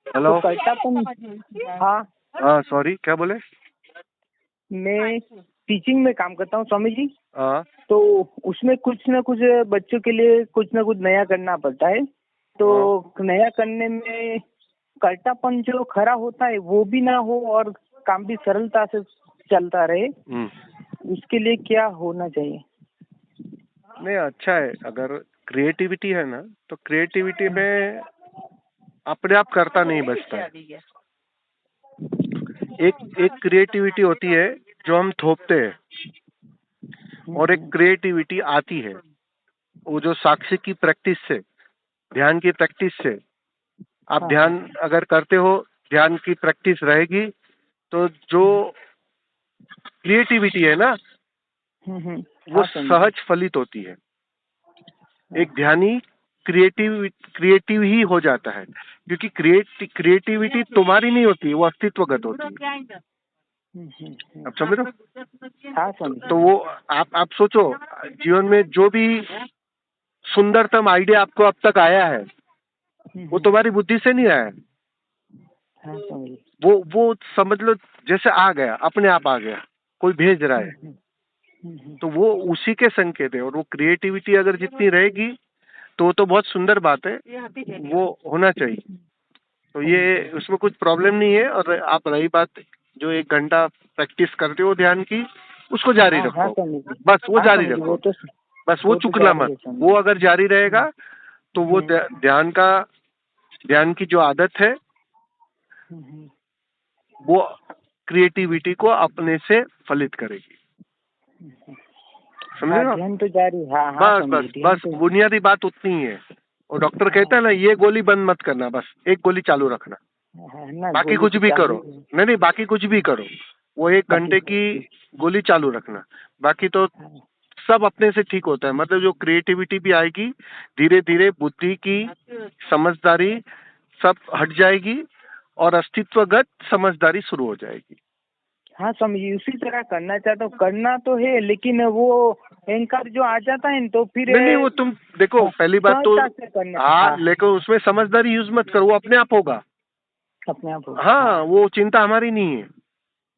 Hello. तो कर्तापन। हाँ, हाँ सॉरी, क्या बोले? मैं टीचिंग में काम करता हूँ स्वामी जी। हाँ तो उसमें कुछ ना कुछ बच्चों के लिए कुछ ना कुछ नया करना पड़ता है। तो नया करने में कर्तापन जो खरा होता है वो भी ना हो और काम भी सरलता से चलता रहे, उसके लिए क्या होना चाहिए? नहीं, अच्छा है। अगर क्रिएटिविटी है ना, तो क्रिएटिविटी में अपने आप करता नहीं बचता है। एक क्रिएटिविटी होती है जो हम थोपते हैं, और एक क्रिएटिविटी आती है वो जो साक्षी की प्रैक्टिस से, ध्यान की प्रैक्टिस से। आप ध्यान अगर करते हो, ध्यान की प्रैक्टिस रहेगी, तो जो क्रिएटिविटी है ना वो सहज फलित होती है। एक ध्यानी क्रिएटिव ही हो जाता है, क्योंकि क्रिएटिविटी तुम्हारी नहीं होती, वो अस्तित्वगत होती है। आप समझ रहे हो? हाँ समझ। तो वो आप सोचो, जीवन में जो भी सुंदरतम आइडिया आपको अब तक आया है वो तुम्हारी बुद्धि से नहीं आया है। हाँ समझ। वो समझ लो जैसे आ गया, अपने आप आ गया, कोई भेज रहा है। तो वो उसी के संकेत है। और वो क्रिएटिविटी अगर जितनी रहेगी तो बहुत सुंदर बात है, वो होना चाहिए। तो ये उसमें कुछ प्रॉब्लम नहीं है। और आप रही बात जो 1 घंटा प्रैक्टिस करते हो ध्यान की, उसको जारी रखो। बस वो जारी रखो, बस वो चुकना मत। वो अगर जारी रहेगा तो वो ध्यान की जो आदत है वो क्रिएटिविटी को अपने से फलित करेगी। समझे ना? ध्यान तो जारी। हाँ बस बस बस बुनियादी बात उतनी ही है। और डॉक्टर कहता है ना, ये गोली बंद मत करना, बस एक गोली चालू रखना, बाकी कुछ भी करो। नहीं, बाकी कुछ भी करो, वो 1 घंटे की गोली चालू रखना। बाकी तो सब अपने से ठीक होता है। मतलब जो क्रिएटिविटी भी आएगी, धीरे धीरे बुद्धि की समझदारी सब हट जाएगी और अस्तित्वगत समझदारी शुरू हो जाएगी। हाँ समझिए, उसी तरह करना चाहता हूँ। करना तो है, लेकिन वो अहंकार जो आ जाता है तो फिर नहीं, वो तुम देखो, पहली बात तो हाँ, लेकिन उसमें समझदारी यूज मत करो, वो अपने आप होगा, अपने आप होगा। हाँ, वो चिंता हमारी नहीं है।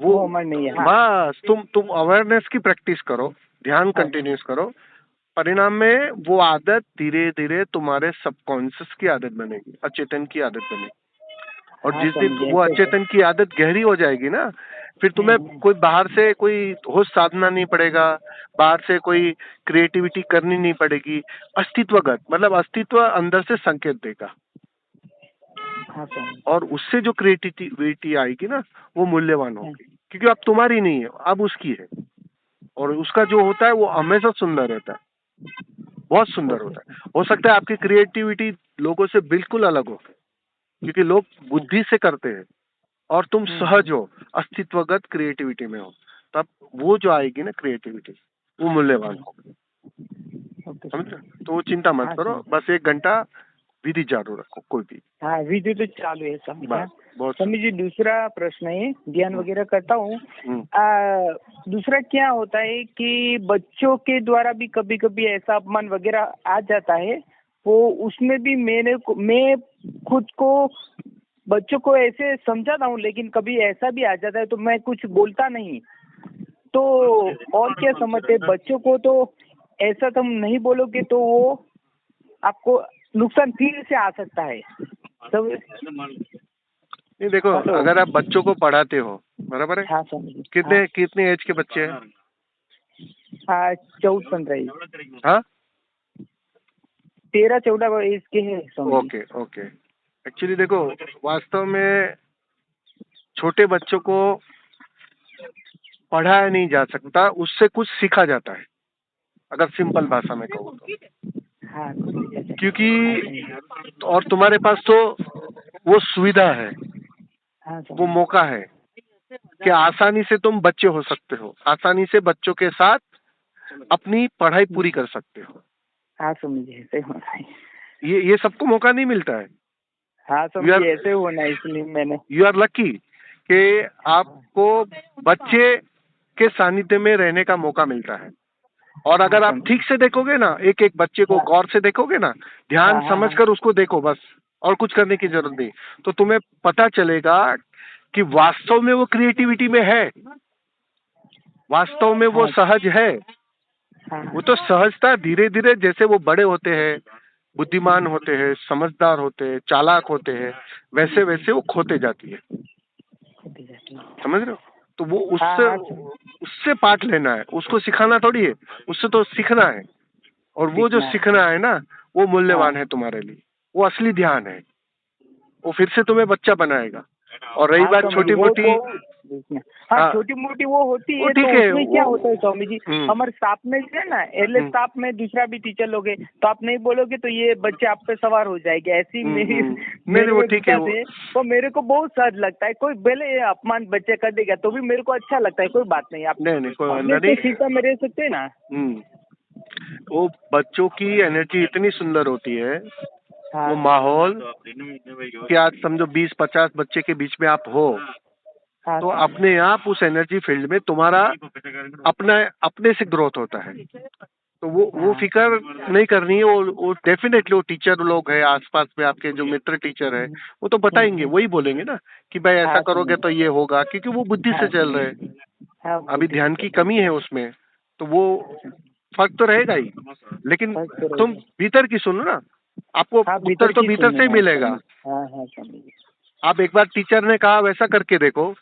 वो नहीं है। बस तुम अवेयरनेस की प्रैक्टिस करो, ध्यान कंटिन्यूस करो। परिणाम में वो आदत धीरे धीरे तुम्हारे सबकॉन्शियस की आदत बनेगी, अचेतन की आदत बनेगी। और जिस दिन वो अचेतन की आदत गहरी हो जाएगी ना, फिर तुम्हें कोई बाहर से कोई होश साधना नहीं पड़ेगा, बाहर से कोई क्रिएटिविटी करनी नहीं पड़ेगी। अस्तित्वगत मतलब अस्तित्व अंदर से संकेत देगा। और उससे जो क्रिएटिविटी आएगी ना, वो मूल्यवान होगी, क्योंकि अब तुम्हारी नहीं है, अब उसकी है। और उसका जो होता है वो हमेशा सुंदर रहता है, बहुत सुंदर होता है। हो सकता है आपकी क्रिएटिविटी लोगों से बिल्कुल अलग हो, क्योंकि लोग बुद्धि से करते हैं और तुम सहज हो, अस्तित्वगत क्रिएटिविटी में हो। तब वो जो आएगी ना क्रिएटिविटी, वो मूल्यवान होगी। समझ? तो वो चिंता मत करो, बस 1 घंटा विधि चालू रखो, कोई भी। हाँ, विधि तो चालू है स्वामी जी। दूसरा प्रश्न है, ध्यान वगैरह करता हूँ। दूसरा क्या होता है कि बच्चों के द्वारा भी कभी कभी ऐसा अपमान वगैरह आ जाता है, वो उसमें भी मैं खुद को बच्चों को ऐसे समझाता हूँ, लेकिन कभी ऐसा भी आ जाता है तो मैं कुछ बोलता नहीं। तो और क्या समझते, बच्चों को तो ऐसा तुम नहीं बोलोगे तो वो आपको नुकसान फिर से आ सकता है। तो नहीं, देखो, अगर आप बच्चों को पढ़ाते हो, बराबर है? हाँ कितने एज के बच्चे हैं? 14-15। हाँ, 13-14 एज के हैं। ओके। एक्चुअली देखो, वास्तव में छोटे बच्चों को पढ़ाया नहीं जा सकता, उससे कुछ सीखा जाता है, अगर सिंपल भाषा में कहूँ तो। क्योंकि और तुम्हारे पास तो वो सुविधा है, वो मौका है कि आसानी से तुम बच्चे हो सकते हो, आसानी से बच्चों के साथ अपनी पढ़ाई पूरी कर सकते हो। हाँ समझिए, ऐसे होना है। ये सबको मौका नहीं मिलता है। हाँ समझिए, ऐसे होना है, इसलिए मैंने यू आर लकी कि आपको बच्चे के सानिध्य में रहने का मौका मिलता है। और अगर आप ठीक से देखोगे ना, एक एक बच्चे को गौर से देखोगे ना, ध्यान समझकर उसको देखो बस, और कुछ करने की जरूरत नहीं। तो तुम्हें पता चलेगा कि वास्तव में वो क्रिएटिविटी में है, वास्तव में वो हाँ सहज है। हाँ वो तो सहजता धीरे धीरे जैसे वो बड़े होते हैं, बुद्धिमान होते हैं, समझदार होते हैं, चालाक होते हैं, वैसे वैसे वो खोते जाती है। समझ रहे हो? तो वो हाँ उससे हाँ उससे पाठ लेना है, उसको सिखाना थोड़ी है, उससे तो सीखना है। और वो जो सीखना है। सीखना है ना, वो मूल्यवान हाँ है तुम्हारे लिए, वो असली ध्यान है, वो फिर से तुम्हें बच्चा बनाएगा। और रही हाँ बात स्वामी जी, छोटी मोटी, हाँ हाँ छोटी मोटी वो होती वो है, ठीक तो है उसमें क्या होता है स्वामी जी, हम्म, हमारे स्टाफ में जो है ना, एल हम्म, स्टाफ में दूसरा भी टीचर लोग हैं, तो आप नहीं बोलोगे तो ये बच्चे आप पे सवार हो जाएंगे, ऐसी मेरी नहीं नहीं, वो मेरे एक ठीक है उस्ताद वो। है, तो मेरे को बहुत सहज लगता है। कोई भले ये अपमान बच्चे कर देगा तो भी मेरे को अच्छा लगता है, कोई बात नहीं, आप नहीं नहीं, कोई अपने नहीं। से सीता में रह सकते हैं ना। वो बच्चों की एनर्जी इतनी सुंदर होती है, हाँ वो माहौल कि आज समझो 20-50 बच्चे के बीच में आप हो, हाँ तो स्वामी। अपने आप उस एनर्जी फील्ड में तुम्हारा अपना अपने से ग्रोथ होता है। तो वो हाँ फिकर नहीं करनी है। वो डेफिनेटली वो टीचर लोग हैं आसपास में, आपके जो मित्र टीचर है, वो तो बताएंगे, वही बोलेंगे ना कि भाई ऐसा हाँ करोगे स्वामी। तो ये होगा, क्योंकि वो बुद्धि से हाँ चल रहे हैं। हाँ अभी बुद्धि से ध्यान की चलेंगे। कमी है उसमें, तो वो फर्क तो रहेगा ही। लेकिन फर्क तो तुम रहेगा। भीतर की सुनो ना, आपको हाँ उत्तर भीतर तो की भीतर सुननी से ही है मिलेगा। स्वामी। हाँ हाँ स्वामी जी। आप एक बार टीचर ने कहा वैसा करके देखो,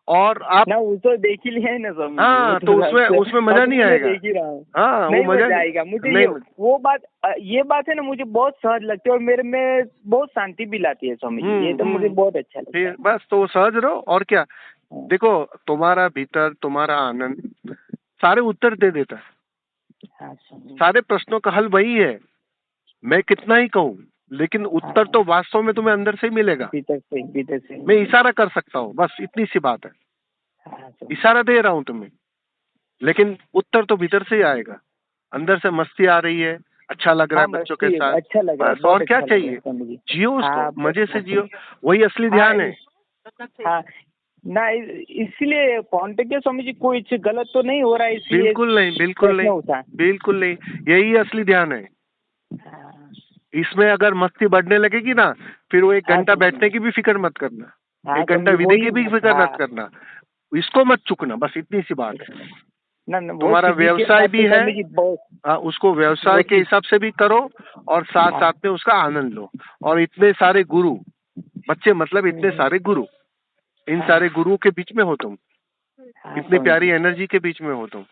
और आप, ना वो तो देख ही लिया है ना स्वामी जी, वो हाँ, तो तो उसमें उसमें मजा अभी नहीं भी मैं आएगा। देख ही रहा हूँ। हाँ, वो नहीं मजा मजा नहीं, आएगा मुझे, नहीं वो बात, ये बात है ना, मुझे बहुत सहज लगती है और मेरे में बहुत शांति भी लाती है स्वामी जी, ये तो मुझे बहुत अच्छा लगता है। बस तो वो सहज रहो और क्या। हाँ देखो, तुम्हारा भीतर, तुम्हारा आनंद सारे उत्तर दे देता है, हाँ स्वामी जी। सारे प्रश्नों का हल वही है। मैं कितना ही कहूँ, लेकिन हाँ उत्तर तो वास्तव में तुम्हें अंदर से ही मिलेगा। भीतर से मैं इशारा कर सकता हूँ, बस इतनी सी बात है, हाँ स्वामी। इशारा दे रहा हूँ तुम्हें, लेकिन उत्तर तो भीतर से ही आएगा। अंदर से मस्ती आ रही है, अच्छा लग रहा हाँ है बच्चों के मस्ती है, साथ, अच्छा लग रहा है, बस बहुत और क्या अच्छा लग रहा है चाहिए। स्वामी जी। जियो उसको, हाँ मजे से जियो, वही असली हाँ ध्यान है। हाँ ना, इसलिए कांटेक्ट है स्वामी जी, कोई गलत तो नहीं हो रहा है, इसलिए बिल्कुल नहीं, बिल्कुल प्रश्न नहीं, उठा। बिल्कुल नहीं, यही असली ध्यान है। हाँ इसमें अगर मस्ती बढ़ने लगेगी ना, फिर वो 1 हाँ घंटा स्वामी बैठने जी। की भी फिक्र मत करना, हाँ 1 घंटा स्वामी जी, विधि की वही। भी फिक्र हाँ मत करना, इसको मत चुकना, बस इतनी सी बात है। ना ना, वो तुम्हारा सिद्धि के व्यवसाय बाद तो भी है, स्वामी जी बहुत। उसको व्यवसाय वो के हिसाब से भी करो, और साथ हाँ साथ में उसका आनंद लो। और इतने सारे गुरु, बच्चे मतलब इतने हम्म, सारे गुरु, इन हाँ सारे गुरुओं के बीच में हो तुम, हाँ इतनी स्वामी प्यारी जी, एनर्जी के बीच में हो तुम,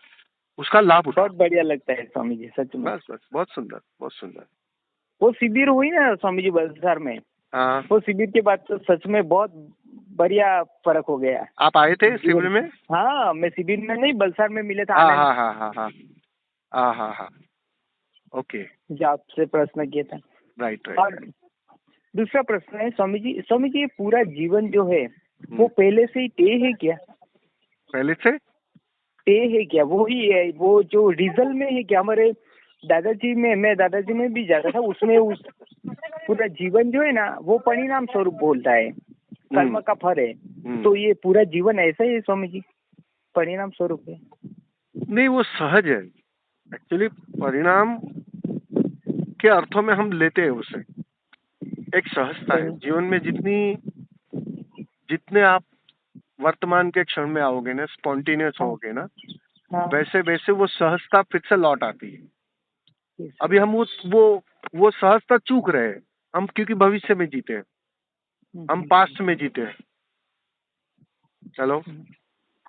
उसका लाभ उठाओ। बहुत बढ़िया लगता है स्वामी जी, सच में। बस बस, बहुत सुंदर, बहुत सुंदर। वो शिविर हुई ना स्वामी जी बलसार में, हाँ, वो शिविर के बाद तो सच में बहुत बढ़िया फर्क हो गया आप आए थे शिविर जीवन। में? हाँ मैं शिविर में नहीं, बलसार में मिले थे, हाँ आनंद हाँ हाँ हाँ हाँ हाँ हाँ हाँ, ओके, जो आपसे प्रश्न किया था। राइट और राइट। दूसरा प्रश्न है स्वामी जी, स्वामी जी ये पूरा जीवन जो है वो पहले से ही तय है क्या? पहले से तय है क्या, वो ही है, वो जो रिजल्ट में है क्या? हमारे दादाजी में, मैं दादाजी में भी जाता था, उसमें उस पूरा जीवन जो है ना वो परिणाम स्वरूप बोलता है, कर्म का फल है। तो ये पूरा जीवन ऐसा ही है स्वामी जी, परिणाम स्वरूप है? नहीं, वो सहज है एक्चुअली। परिणाम के अर्थों में हम लेते हैं उसे, एक सहजता है जीवन में। जितने आप वर्तमान के क्षण में आओगे ना, स्पॉन्टेनियस हाँ होगे ना, हाँ वैसे वैसे वो सहजता फिर से लौट आती है। अभी हम वो सहजता चूक रहे हैं हम, क्योंकि भविष्य में जीते हैं, हम पास्ट में जीते हैं। चलो,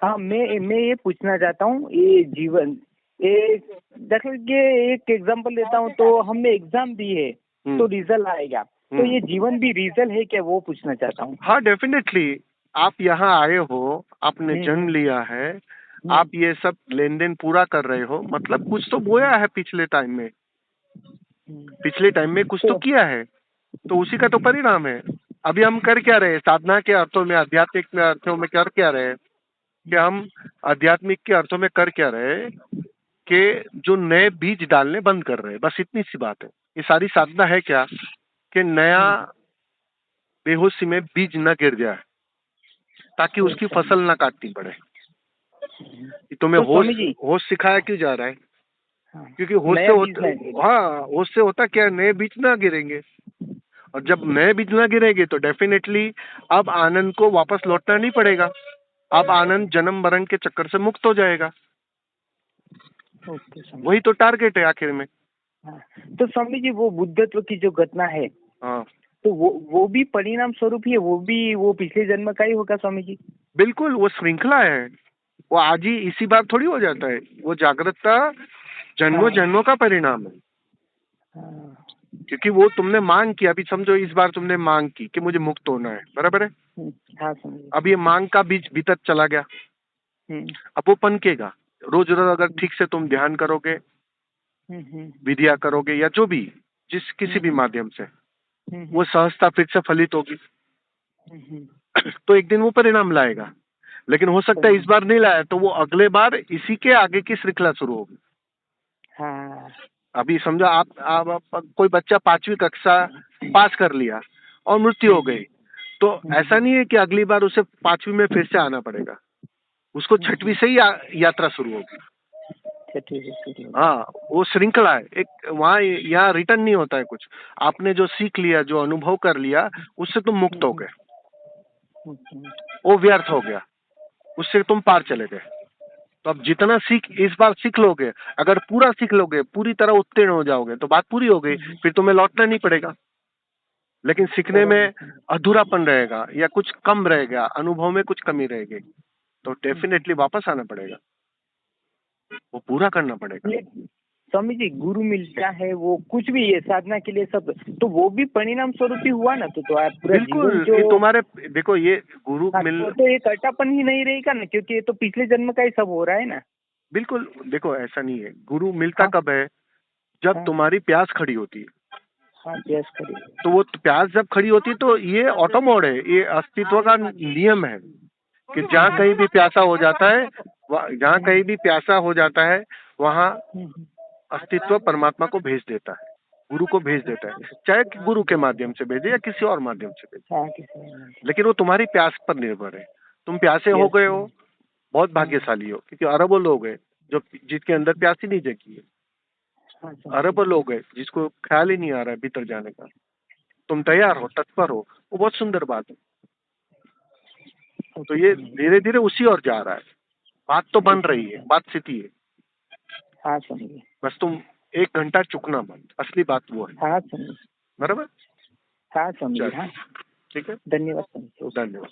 हाँ मैं ये पूछना चाहता हूँ, ये जीवन, एक देखो ये एक एग्जांपल देता हूँ, तो हमने एग्जाम दी है तो रिजल्ट आएगा, तो ये जीवन भी रिजल्ट है क्या, वो पूछना चाहता हूँ। हाँ डेफिनेटली। आप यहाँ आए हो, आपने जन्म लिया है, आप ये सब लेन देन पूरा कर रहे हो, मतलब कुछ तो बोया है पिछले टाइम में, पिछले टाइम में कुछ तो किया है, तो उसी का तो परिणाम है। अभी हम कर क्या रहे हैं? साधना के अर्थों में, आध्यात्मिक में अर्थों में कर क्या रहे हैं? कि हम आध्यात्मिक के अर्थों में कर क्या रहे हैं कि जो नए बीज डालने बंद कर रहे हैं, बस इतनी सी बात है। ये सारी साधना है क्या कि नया बेहोशी में बीज न गिर जाए, ताकि उसकी फसल ना काटनी पड़े। तुम्हें तो स्वामी जी, होश सिखाया क्यों जा रहा है? क्योंकि नया बीज नहीं गिरे। होश से होता क्या है? नए बीज ना गिरेंगे। और जब नए बीज न गिरेंगे तो डेफिनेटली अब आनंद को वापस लौटना नहीं पड़ेगा। अब आनंद जन्म मरण के चक्कर से मुक्त हो जाएगा। ओके स्वामी। वही तो टारगेट है आखिर में। हाँ, तो स्वामी जी वो बुद्धत्व की जो घटना है, हाँ, तो वो भी परिणाम स्वरूप ही है, वो पिछले जन्म का ही होगा स्वामी जी? बिल्कुल, वो श्रृंखला है। वो आज ही इसी बार थोड़ी हो जाता है। वो जागृतता जन्मों जन्मों का परिणाम है। हाँ, क्योंकि वो तुमने मांग की। अभी समझो इस बार तुमने मांग की कि मुझे मुक्त होना है, बराबर है। हाँ स्वामी जी। अब ये मांग का बीज भीतर चला गया, अब वो पनकेगा। रोज रोज अगर ठीक से तुम ध्यान करोगे, विधिया करोगे, या जो भी जिस किसी भी माध्यम से, वो सहजता फिर से फलित होगी। तो एक दिन वो परिणाम लाएगा। लेकिन हो सकता है इस बार नहीं लाया तो वो अगले बार इसी के आगे की श्रृंखला शुरू होगी। हाँ, अभी समझो आप कोई बच्चा 5वीं कक्षा पास कर लिया और मृत्यु हो गई, तो ऐसा नहीं है कि अगली बार उसे 5वीं में फिर से आना पड़ेगा। उसको 6वीं से ही यात्रा शुरू होगी। हाँ, वो श्रृंखला है एक। वहाँ यहाँ रिटर्न नहीं होता है कुछ। आपने जो सीख लिया, जो अनुभव कर लिया, उससे तुम मुक्त हो गए, वो व्यर्थ हो गया, उससे तुम पार चले गए। तो अब जितना इस बार सीख लोगे, अगर पूरा सीख लोगे, पूरी तरह उत्तीर्ण हो जाओगे, तो बात पूरी हो गई। फिर तुम्हें लौटना नहीं पड़ेगा। लेकिन सीखने में अधूरापन रहेगा या कुछ कम रहेगा, अनुभव में कुछ कमी रहेगी, तो डेफिनेटली वापस आना पड़ेगा, वो पूरा करना पड़ेगा। स्वामी जी, गुरु मिलता है, वो कुछ भी है साधना के लिए सब, तो वो भी परिणाम स्वरूप ही हुआ ना। तो आप पूरा बिल्कुल, जो ये तुम्हारे देखो ये गुरु तो एक अटापन ही नहीं रहेगा ना, क्योंकि ये तो पिछले जन्म का ही सब हो रहा है ना। बिल्कुल, देखो ऐसा नहीं है। गुरु मिलता कब है? जब तुम्हारी प्यास खड़ी होती है। हाँ, प्यास खड़ी। तो वो प्यास जब खड़ी होती है तो ये ऑटो मोड है, ये अस्तित्व का नियम है कि जहाँ कहीं भी प्यासा हो जाता है, जहाँ कहीं भी प्यासा हो जाता है, वहाँ अस्तित्व परमात्मा को भेज देता है, गुरु को भेज देता है। चाहे गुरु के माध्यम से भेजे या किसी और माध्यम से भेजे, लेकिन वो तुम्हारी प्यास पर निर्भर है। तुम प्यासे हो गए हो, बहुत भाग्यशाली हो, क्योंकि अरबों लोग हैं जो जिसके अंदर प्यास ही नहीं जगी है। अरबों लोग हैं जिसको ख्याल ही नहीं आ रहा है भीतर जाने का। तुम तैयार हो, तत्पर हो, वो बहुत सुंदर बात है। तो ये धीरे धीरे उसी ओर जा रहा है। बात तो बन रही है, बात स्थिति है। हाँ समझिए। बस तुम 1 घंटा चुकना मत, असली बात वो है। हाँ समझिए। बराबर। हाँ समझिए। हाँ, ठीक है, धन्यवाद समझिए। धन्यवाद।